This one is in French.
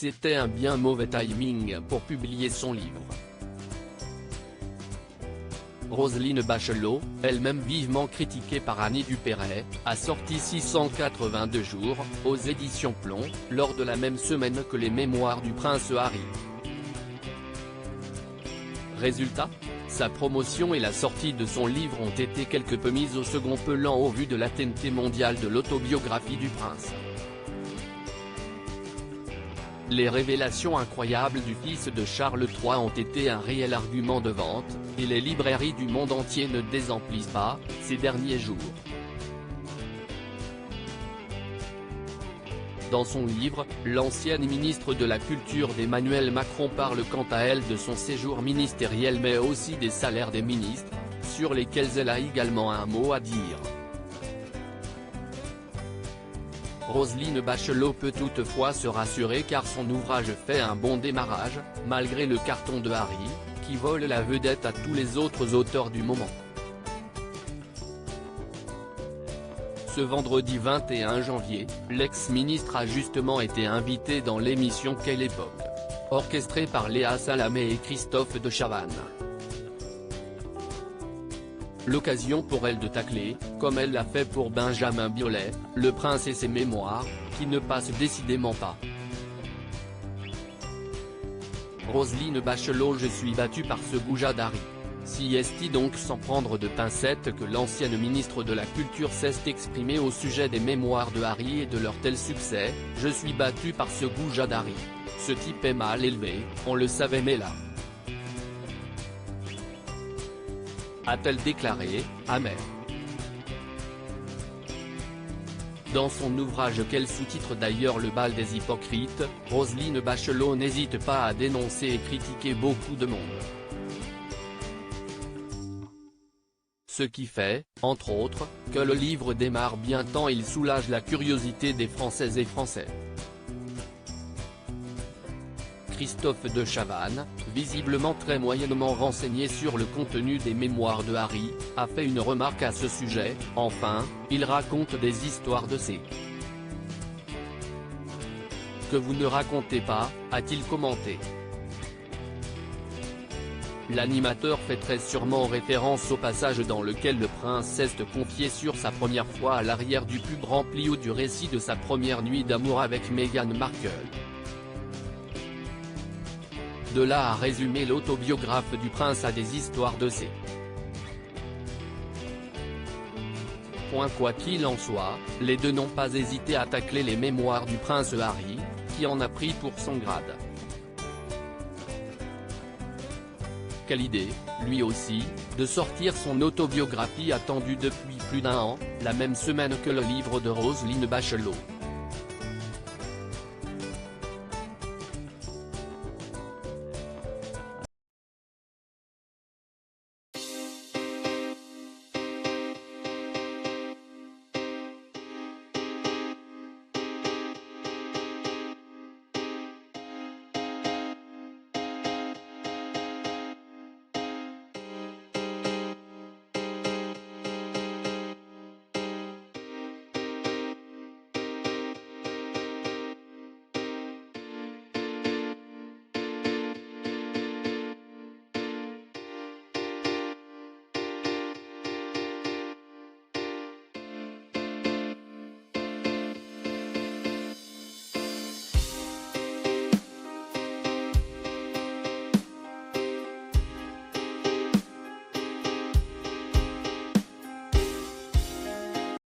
c'était un bien mauvais timing pour publier son livre. Roselyne Bachelot, elle-même vivement critiquée par Annie Dupéret, a sorti 682 jours, aux éditions Plomb, lors de la même semaine que les Mémoires du prince Harry. Résultat, sa promotion et la sortie de son livre ont été quelque peu mises au second plan au vu de l'atteinte mondiale de l'autobiographie du prince. Les révélations incroyables du fils de Charles III ont été un réel argument de vente, et les librairies du monde entier ne désemplissent pas, ces derniers jours. Dans son livre, l'ancienne ministre de la Culture d'Emmanuel Macron parle quant à elle de son séjour ministériel mais aussi des salaires des ministres, sur lesquels elle a également un mot à dire. Roselyne Bachelot peut toutefois se rassurer car son ouvrage fait un bon démarrage, malgré le carton de Harry, qui vole la vedette à tous les autres auteurs du moment. Ce vendredi 21 janvier, l'ex-ministre a justement été invité dans l'émission Quelle époque, orchestrée par Léa Salamé et Christophe de Chavannes. L'occasion pour elle de tacler, comme elle l'a fait pour Benjamin Biolay, le prince et ses mémoires, qui ne passent décidément pas. Roselyne Bachelot: je suis battue par ce goujat d'Harry. Si est donc sans prendre de pincettes que l'ancienne ministre de la Culture s'est exprimée au sujet des mémoires de Harry et de leur tel succès, je suis battue par ce goujat d'Harry. Ce type est mal élevé, on le savait mais là. A-t-elle déclaré, amère. Dans son ouvrage qu'elle sous-titre d'ailleurs Le bal des hypocrites, Roselyne Bachelot n'hésite pas à dénoncer et critiquer beaucoup de monde. Ce qui fait, entre autres, que le livre démarre bien tant il soulage la curiosité des Françaises et Français. Christophe de Chavannes, visiblement très moyennement renseigné sur le contenu des mémoires de Harry, a fait une remarque à ce sujet. Enfin, il raconte des histoires de ces que vous ne racontez pas, a-t-il commenté. L'animateur fait très sûrement référence au passage dans lequel le prince est confié sur sa première fois à l'arrière du pub rempli ou du récit de sa première nuit d'amour avec Meghan Markle. De là à résumer l'autobiographe du prince à des histoires de ces Quoi qu'il en soit, les deux n'ont pas hésité à tacler les mémoires du prince Harry, qui en a pris pour son grade. Quelle idée, lui aussi, de sortir son autobiographie attendue depuis plus d'1 an, la même semaine que le livre de Roselyne Bachelot.